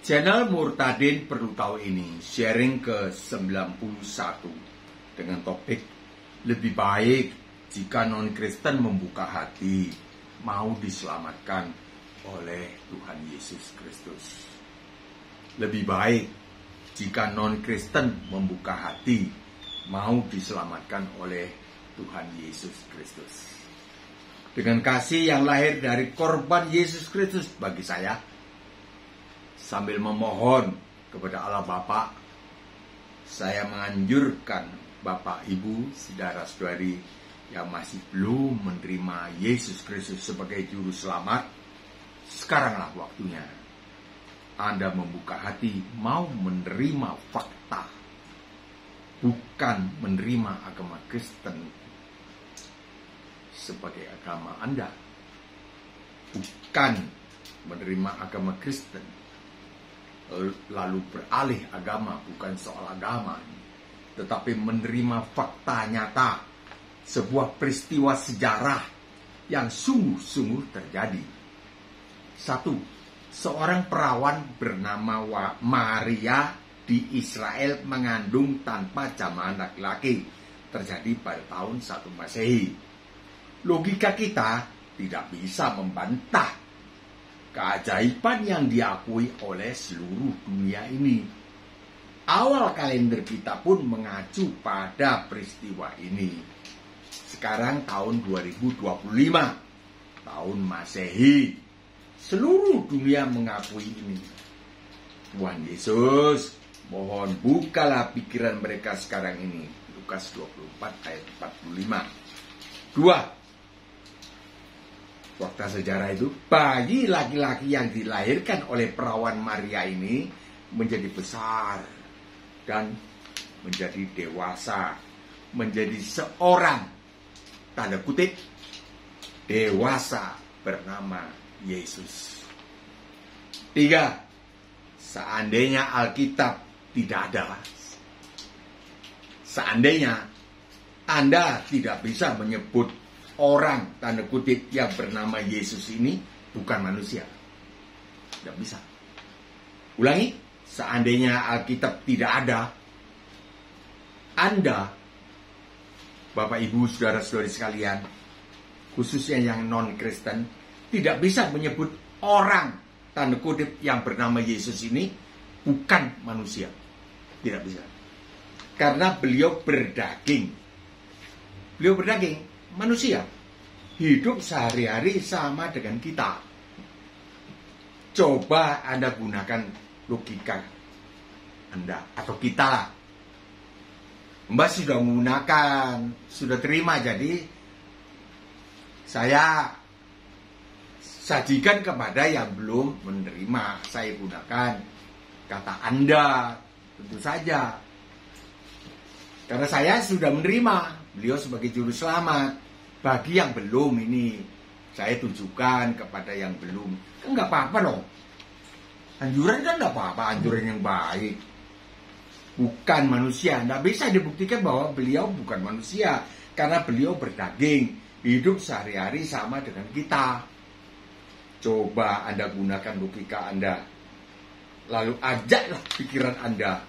Channel Murtadin Perlu Tahu ini sharing ke-91 dengan topik lebih baik jika non-Kristen membuka hati mau diselamatkan oleh Tuhan Yesus Kristus. Lebih baik jika non-Kristen membuka hati mau diselamatkan oleh Tuhan Yesus Kristus. Dengan kasih yang lahir dari korban Yesus Kristus bagi saya, sambil memohon kepada Allah Bapa, saya menganjurkan Bapak, Ibu, saudara-saudari yang masih belum menerima Yesus Kristus sebagai juru selamat, sekaranglah waktunya Anda membuka hati mau menerima fakta, bukan menerima agama Kristen sebagai agama Anda, bukan menerima agama Kristen lalu beralih agama, bukan soal agama, tetapi menerima fakta nyata, sebuah peristiwa sejarah yang sungguh-sungguh terjadi. Satu, seorang perawan bernama Maria di Israel mengandung tanpa jamaah laki-laki, terjadi pada tahun 1 Masehi. Logika kita tidak bisa membantah keajaiban yang diakui oleh seluruh dunia ini. Awal kalender kita pun mengacu pada peristiwa ini. Sekarang tahun 2025, tahun Masehi. Seluruh dunia mengakui ini. Tuhan Yesus, mohon bukalah pikiran mereka sekarang ini. Lukas 24 ayat 45. 2. Fakta sejarah itu, bayi laki-laki yang dilahirkan oleh perawan Maria ini menjadi besar dan menjadi dewasa, menjadi seorang, tanda kutip, dewasa bernama Yesus. 3. Seandainya Alkitab tidak ada, seandainya Anda tidak bisa menyebut orang, tanda kutip, yang bernama Yesus ini bukan manusia. Tidak bisa. Ulangi, seandainya Alkitab tidak ada, Anda, Bapak, Ibu, saudara-saudari sekalian, khususnya yang non-Kristen, tidak bisa menyebut orang, tanda kutip, yang bernama Yesus ini bukan manusia. Tidak bisa. Karena beliau berdaging. Beliau berdaging. Manusia hidup sehari-hari sama dengan kita. Coba Anda gunakan logika Anda atau kita lah. Mbak sudah menggunakan, sudah terima, jadi saya sajikan kepada yang belum menerima. Saya gunakan kata Anda, tentu saja. Karena saya sudah menerima beliau sebagai juru selamat. Bagi yang belum ini, saya tunjukkan kepada yang belum. Kan nggak apa-apa loh. Anjuran kan nggak apa-apa, anjuran yang baik. Bukan manusia. Nggak bisa dibuktikan bahwa beliau bukan manusia. Karena beliau berdaging, hidup sehari-hari sama dengan kita. Coba Anda gunakan logika Anda. Lalu ajaklah pikiran Anda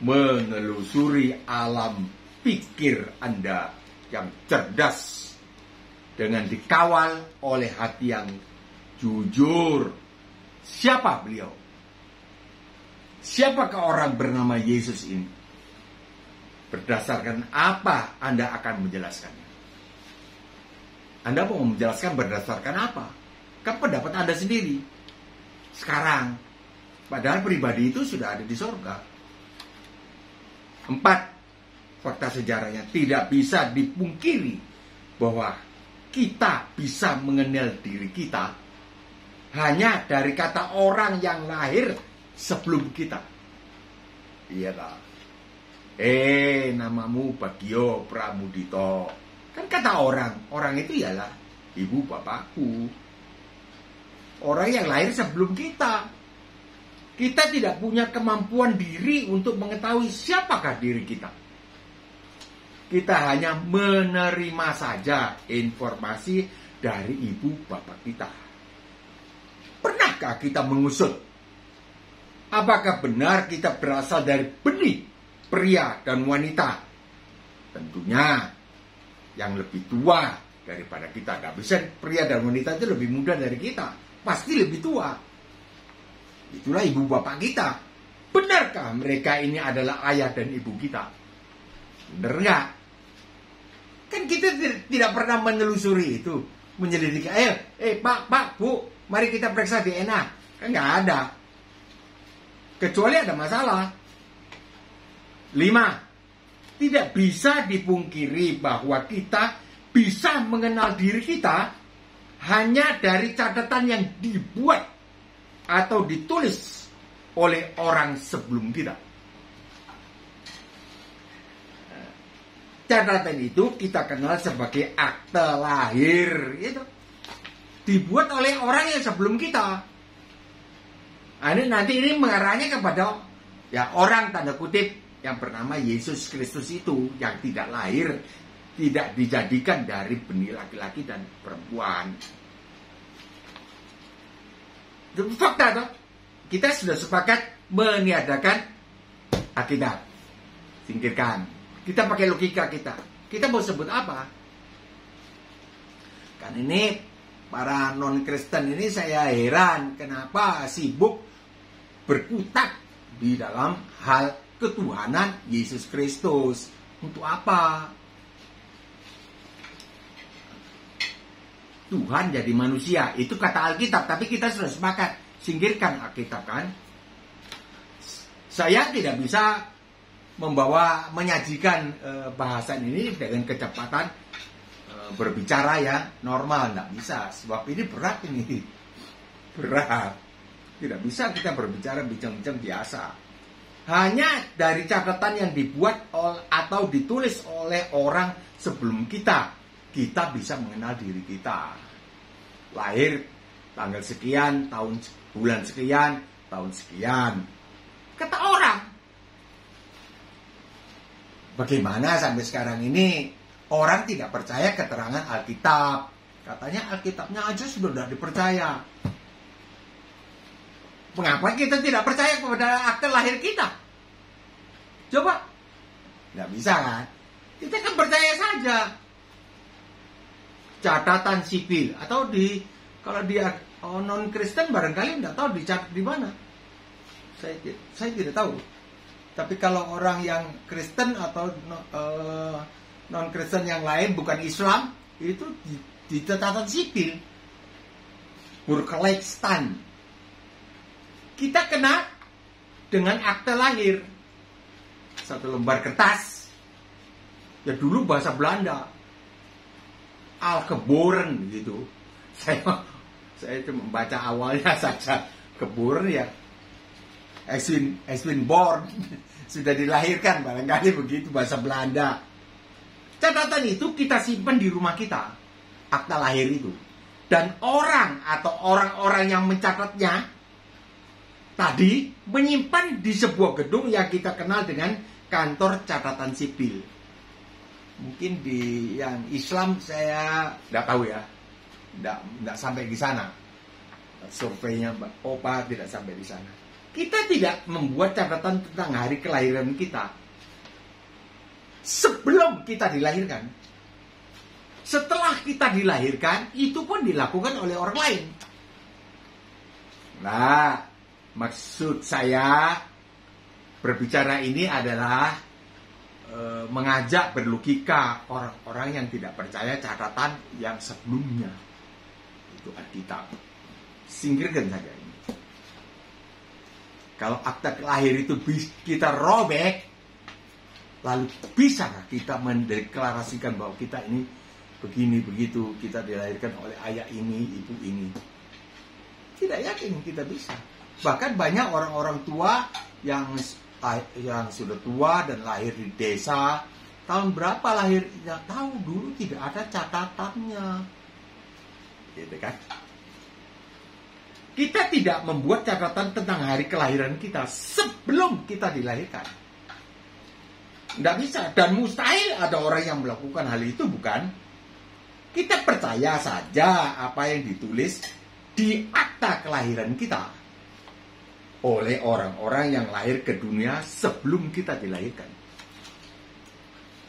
menelusuri alam pikir Anda yang cerdas, dengan dikawal oleh hati yang jujur. Siapa beliau? Siapakah orang bernama Yesus ini? Berdasarkan apa Anda akan menjelaskannya? Anda mau menjelaskan berdasarkan apa? Kan pendapat Anda sendiri. Sekarang, padahal pribadi itu sudah ada di sorga. 4. Fakta sejarahnya, tidak bisa dipungkiri bahwa kita bisa mengenal diri kita hanya dari kata orang yang lahir sebelum kita. Iya tak? Namamu Bagio Pramudito. Kan kata orang itu ialah ibu bapakku. Orang yang lahir sebelum kita. Kita tidak punya kemampuan diri untuk mengetahui siapakah diri kita. Kita hanya menerima saja informasi dari ibu bapak kita. Pernahkah kita mengusut Apakah benar kita berasal dari benih pria dan wanita? Tentunya yang lebih tua daripada kita. Tidak bisa pria dan wanita itu lebih muda dari kita. Pasti lebih tua. Itulah ibu bapak kita. Benarkah mereka ini adalah ayah dan ibu kita? Benar nggak? Kan kita tidak pernah menelusuri itu. Menyelidiki. Pak, Bu, mari kita periksa DNA. Kan nggak ada. Kecuali ada masalah. 5. Tidak bisa dipungkiri bahwa kita bisa mengenal diri kita hanya dari catatan yang dibuat atau ditulis oleh orang sebelum kita. Catatan itu kita kenal sebagai akte lahir. Itu dibuat oleh orang yang sebelum kita. Nanti ini mengarahnya kepada orang tanda kutip yang bernama Yesus Kristus itu, yang tidak lahir, tidak dijadikan dari benih laki-laki dan perempuan. Itu fakta toh. Kita sudah sepakat meniadakan Alkitab. Singkirkan. Kita pakai logika kita. Kita mau sebut apa? Kan ini para non-Kristen ini saya heran kenapa sibuk berkutat di dalam hal ketuhanan Yesus Kristus. Untuk apa? Tuhan jadi manusia. Itu kata Alkitab. Tapi kita sudah sepakat. Singkirkan Alkitab kan. Saya tidak bisa menyajikan bahasan ini dengan kecepatan berbicara ya normal. Tidak bisa. Sebab ini berat ini. Berat. Tidak bisa kita berbicara bincang-bincang biasa. Hanya dari catatan yang dibuat atau ditulis oleh orang sebelum kita bisa mengenal diri kita. Lahir tanggal sekian, bulan sekian, tahun sekian. Kata orang. Bagaimana sampai sekarang ini orang tidak percaya keterangan Alkitab. Katanya Alkitabnya aja sudah tidak dipercaya. Mengapa kita tidak percaya kepada akte lahir kita? Coba. Tidak bisa kan? Kita kan percaya saja. Catatan sipil. Atau kalau dia non-Kristen barangkali tidak tahu dicatat di mana. Saya tidak tahu. Tapi kalau orang yang Kristen atau non-Kristen yang lain bukan Islam, itu di catatan sipil. Burgerlijkstand. Kita kena dengan akte lahir. Satu lembar kertas. Ya dulu bahasa Belanda. Algeboren gitu. Saya cuma membaca awalnya saja. Geboren ya. Has been born. Sudah dilahirkan. Barangkali begitu bahasa Belanda. Catatan itu kita simpan di rumah kita. Akta lahir itu. Dan orang atau orang-orang yang mencatatnya tadi menyimpan di sebuah gedung yang kita kenal dengan kantor catatan sipil. Mungkin di yang Islam saya tidak tahu ya. Tidak sampai di sana. Surveinya Opa tidak sampai di sana. Kita tidak membuat catatan tentang hari kelahiran kita sebelum kita dilahirkan. Setelah kita dilahirkan, itu pun dilakukan oleh orang lain. Nah, maksud saya berbicara ini adalah mengajak berlogika orang-orang yang tidak percaya catatan yang sebelumnya. Itu Alkitab. Singkirkan saja ini. Kalau akta lahir itu kita robek, lalu bisakah kita mendeklarasikan bahwa kita ini begini begitu, kita dilahirkan oleh ayah ini, ibu ini? Tidak yakin kita bisa. Bahkan banyak orang-orang tua yang sudah tua dan lahir di desa, tahun berapa lahir tidak tahu, dulu tidak ada catatannya. Gitu kan? Kita tidak membuat catatan tentang hari kelahiran kita sebelum kita dilahirkan. Tidak bisa, dan mustahil ada orang yang melakukan hal itu, bukan? Kita percaya saja apa yang ditulis di akta kelahiran kita. oleh orang-orang yang lahir ke dunia sebelum kita dilahirkan.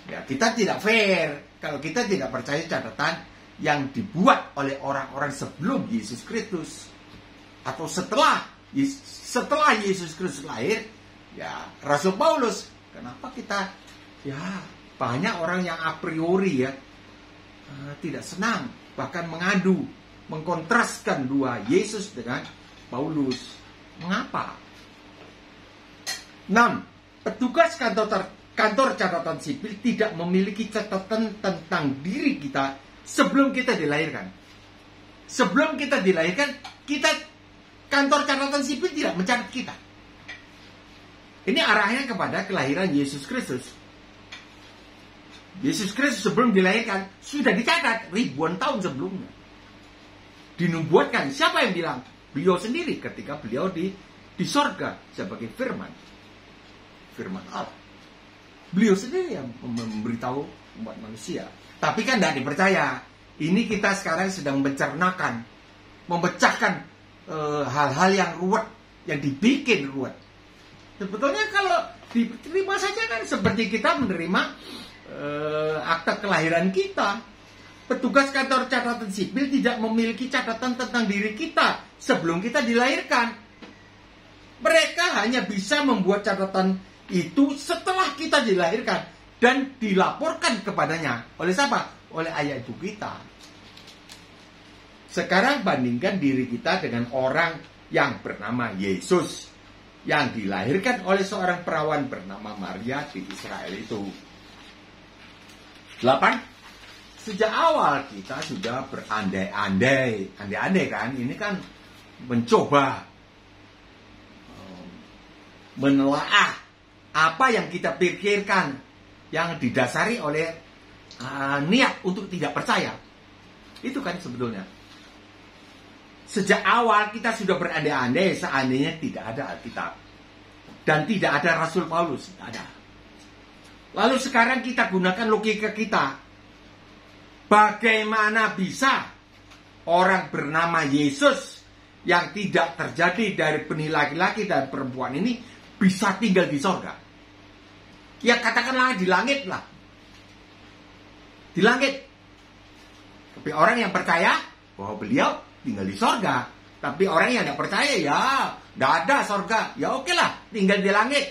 Ya, kita tidak fair kalau kita tidak percaya catatan yang dibuat oleh orang-orang sebelum Yesus Kristus atau setelah Yesus Kristus lahir. Ya, Rasul Paulus, kenapa kita banyak orang yang a priori tidak senang, bahkan mengadu, mengkontraskan dua Yesus dengan Paulus. Mengapa? 6. Petugas kantor catatan sipil tidak memiliki catatan tentang diri kita sebelum kita dilahirkan. Sebelum kita dilahirkan, kantor catatan sipil tidak mencatat kita. Ini arahnya kepada kelahiran Yesus Kristus. Yesus Kristus sebelum dilahirkan sudah dicatat ribuan tahun sebelumnya. Dinubuatkan. Siapa yang bilang? Beliau sendiri ketika beliau di sorga sebagai firman Allah. Beliau sendiri yang memberitahu umat manusia. Tapi kan tidak dipercaya. Ini kita sekarang sedang mencernakan, memecahkan hal-hal yang ruwet, yang dibikin ruwet. Sebetulnya kalau diterima saja kan seperti kita menerima akta kelahiran kita. Petugas kantor catatan sipil tidak memiliki catatan tentang diri kita sebelum kita dilahirkan. Mereka hanya bisa membuat catatan itu setelah kita dilahirkan dan dilaporkan kepadanya. Oleh siapa? Oleh ayah ibu kita. Sekarang bandingkan diri kita dengan orang yang bernama Yesus, yang dilahirkan oleh seorang perawan bernama Maria di Israel itu. 8. Sejak awal kita sudah berandai-andai. Andai-andai kan, ini kan mencoba menelaah apa yang kita pikirkan yang didasari oleh niat untuk tidak percaya. Itu kan sebetulnya. Sejak awal kita sudah berandai-andai seandainya tidak ada Alkitab dan tidak ada Rasul Paulus, tidak ada. Lalu sekarang kita gunakan logika kita. Bagaimana bisa orang bernama Yesus yang tidak terjadi dari benih laki-laki dan perempuan ini bisa tinggal di sorga? Ya katakanlah di langit lah. Di langit. Tapi orang yang percaya bahwa beliau tinggal di sorga. Tapi orang yang tidak percaya ya tidak ada sorga. Ya oke lah, tinggal di langit.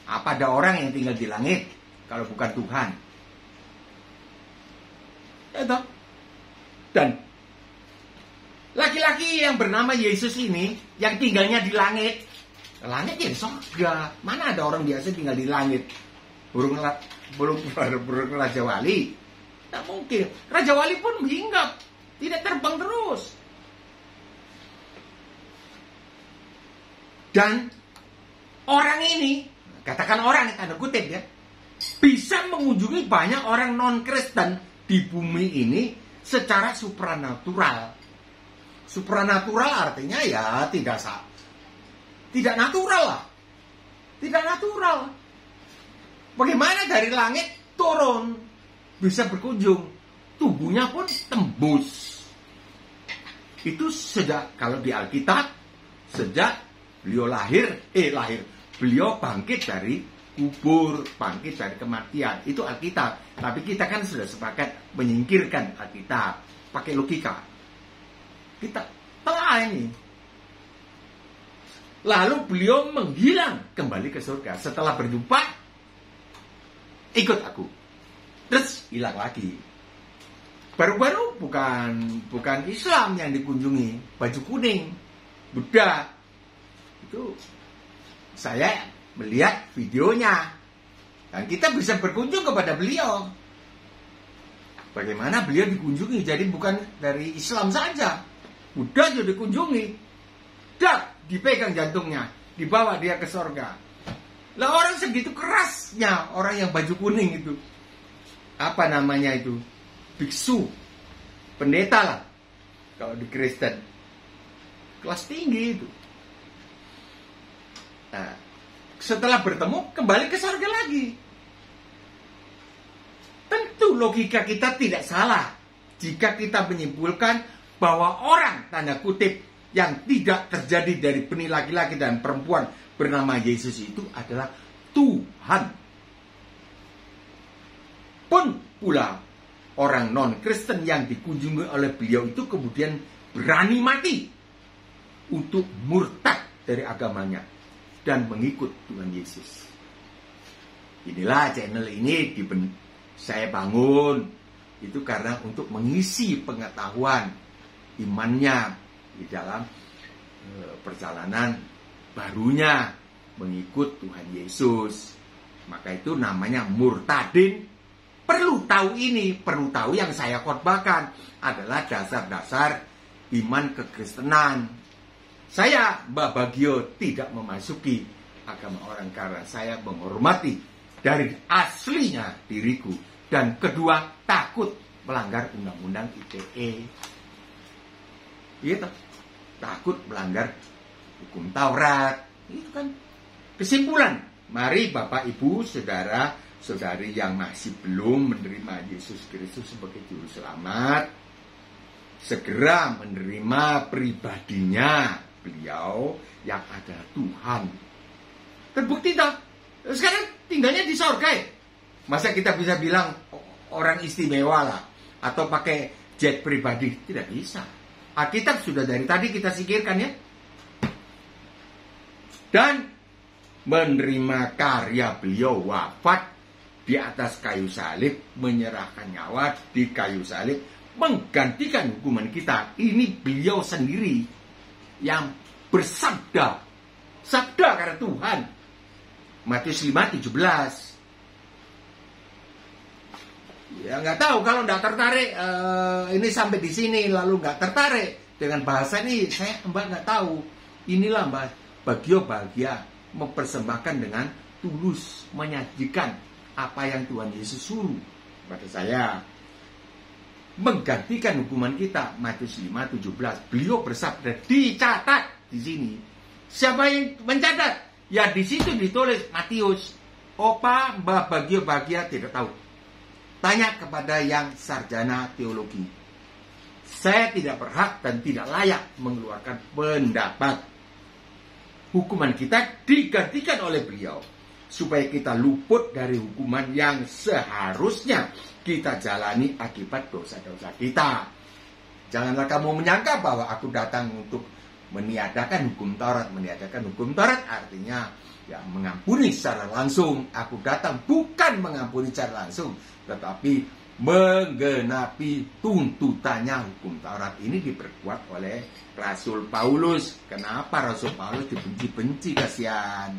Apa ada orang yang tinggal di langit kalau bukan Tuhan? Itu. Dan laki-laki yang bernama Yesus ini yang tinggalnya di langit. Langit ya di sorga. Mana ada orang biasa tinggal di langit? Burung Raja Wali. Tak mungkin. Raja Wali pun hinggap. Tidak terbang terus. Dan orang ini, katakan orang, tanda kutip ya, bisa mengunjungi banyak orang non-Kristen di bumi ini secara supranatural. Supranatural artinya ya tidak natural lah. Tidak natural. Bagaimana dari langit turun bisa berkunjung, tubuhnya pun tembus. Itu sejak, kalau di Alkitab, sejak beliau beliau bangkit dari kubur, bangkit dari kematian. Itu Alkitab. Tapi kita kan sudah sepakat menyingkirkan Alkitab, pakai logika. Kita telah ini. Lalu beliau menghilang kembali ke surga. Setelah berjumpa, ikut aku. Terus hilang lagi. Baru-baru bukan Islam yang dikunjungi, baju kuning, Buddha. Itu saya melihat videonya. Dan kita bisa berkunjung kepada beliau. Bagaimana beliau dikunjungi. Jadi bukan dari Islam saja. Buddha juga dikunjungi. Dak, dipegang jantungnya. Dibawa dia ke sorga. Lah orang segitu kerasnya orang yang baju kuning itu. Apa namanya itu? Biksu. Pendeta lah. Kalau di Kristen. Kelas tinggi itu. Nah, setelah bertemu kembali ke surga lagi. Tentu logika kita tidak salah jika kita menyimpulkan bahwa orang tanda kutip yang tidak terjadi dari benih laki-laki dan perempuan bernama Yesus itu adalah Tuhan. Pun pula orang non-Kristen yang dikunjungi oleh beliau itu kemudian berani mati untuk murtad dari agamanya dan mengikut Tuhan Yesus. Inilah channel ini saya bangun itu karena untuk mengisi pengetahuan imannya di dalam perjalanan barunya mengikut Tuhan Yesus. Maka itu namanya murtadin. Perlu tahu ini, perlu tahu yang saya khotbahkan adalah dasar-dasar iman kekristenan. Saya, Mbah Bagio, tidak memasuki agama orang karena saya menghormati dari aslinya diriku. Dan kedua, takut melanggar undang-undang ITE. Gitu. Takut melanggar hukum Taurat. Itu kan kesimpulan. Mari Bapak, Ibu, Saudara, Saudari yang masih belum menerima Yesus Kristus sebagai Juru Selamat, segera menerima pribadinya beliau yang adalah Tuhan. Terbukti tak? Sekarang tinggalnya di sorga ya? Masa kita bisa bilang orang istimewa lah, atau pakai jet pribadi? Tidak bisa. Alkitab sudah dari tadi kita sikirkan ya. Dan menerima karya beliau wafat di atas kayu salib, menyerahkan nyawa di kayu salib, menggantikan hukuman kita. Ini beliau sendiri yang bersabda, sabda karena Tuhan. Matius 5:17. Ya nggak tahu kalau nggak tertarik ini sampai di sini lalu nggak tertarik dengan bahasa ini, saya Mbak nggak tahu. Inilah Mbak Bagio bahagia mempersembahkan dengan tulus, menyajikan apa yang Tuhan Yesus suruh kepada saya, menggantikan hukuman kita. Matius 5:17. Beliau bersabda, dicatat di sini. Siapa yang mencatat? Ya di situ ditulis Matius. Opa Mbah Bagio bahagia tidak tahu. Tanya kepada yang sarjana teologi. Saya tidak berhak dan tidak layak mengeluarkan pendapat. Hukuman kita digantikan oleh beliau supaya kita luput dari hukuman yang seharusnya kita jalani akibat dosa-dosa kita. Janganlah kamu menyangka bahwa aku datang untuk meniadakan hukum Taurat. Meniadakan hukum Taurat artinya ya mengampuni secara langsung. Aku datang bukan mengampuni secara langsung, tetapi menggenapi tuntutannya hukum Taurat. Ini diperkuat oleh Rasul Paulus. Kenapa Rasul Paulus dibenci-benci? Kasihan.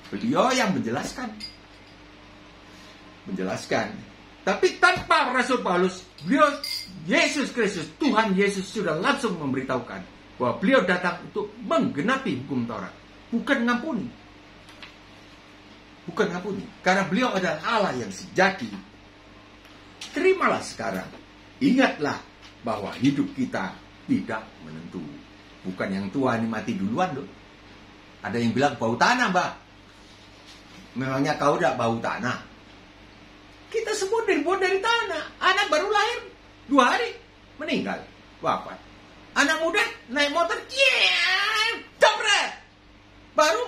Beliau yang menjelaskan. Tapi tanpa Rasul Paulus, beliau Yesus Kristus, Tuhan Yesus sudah langsung memberitahukan bahwa beliau datang untuk menggenapi hukum Taurat, bukan ngampuni. Karena beliau adalah Allah yang sejati. Terimalah sekarang. Ingatlah bahwa hidup kita tidak menentu. Bukan yang tua ini mati duluan loh. Ada yang bilang bau tanah, Mbak. Memangnya kau udah bau tanah? Kita semua dibuat dari tanah. Anak baru lahir 2 hari meninggal, wafat. Anak muda naik motor, jebret, baru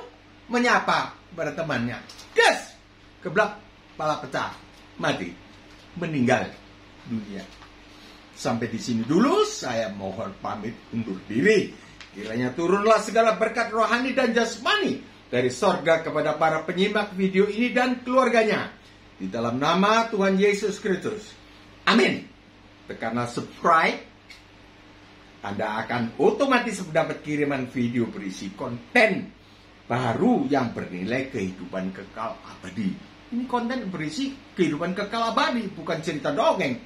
menyapa pada temannya, gas, keblak, pala pecah, mati, meninggal dunia. Sampai di sini dulu, saya mohon pamit undur diri. Kiranya turunlah segala berkat rohani dan jasmani dari sorga kepada para penyimak video ini dan keluarganya. Di dalam nama Tuhan Yesus Kristus. Amin. Tekanlah subscribe. Anda akan otomatis mendapat kiriman video berisi konten baru yang bernilai kehidupan kekal abadi. Ini konten berisi kehidupan kekal abadi, bukan cerita dongeng.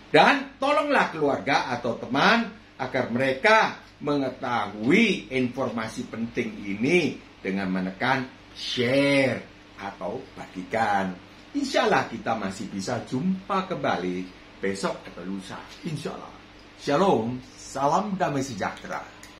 Dan tolonglah keluarga atau teman agar mereka mengetahui informasi penting ini dengan menekan share atau bagikan. Insya Allah kita masih bisa jumpa kembali besok atau lusa. Insya Allah. Shalom, salam damai sejahtera.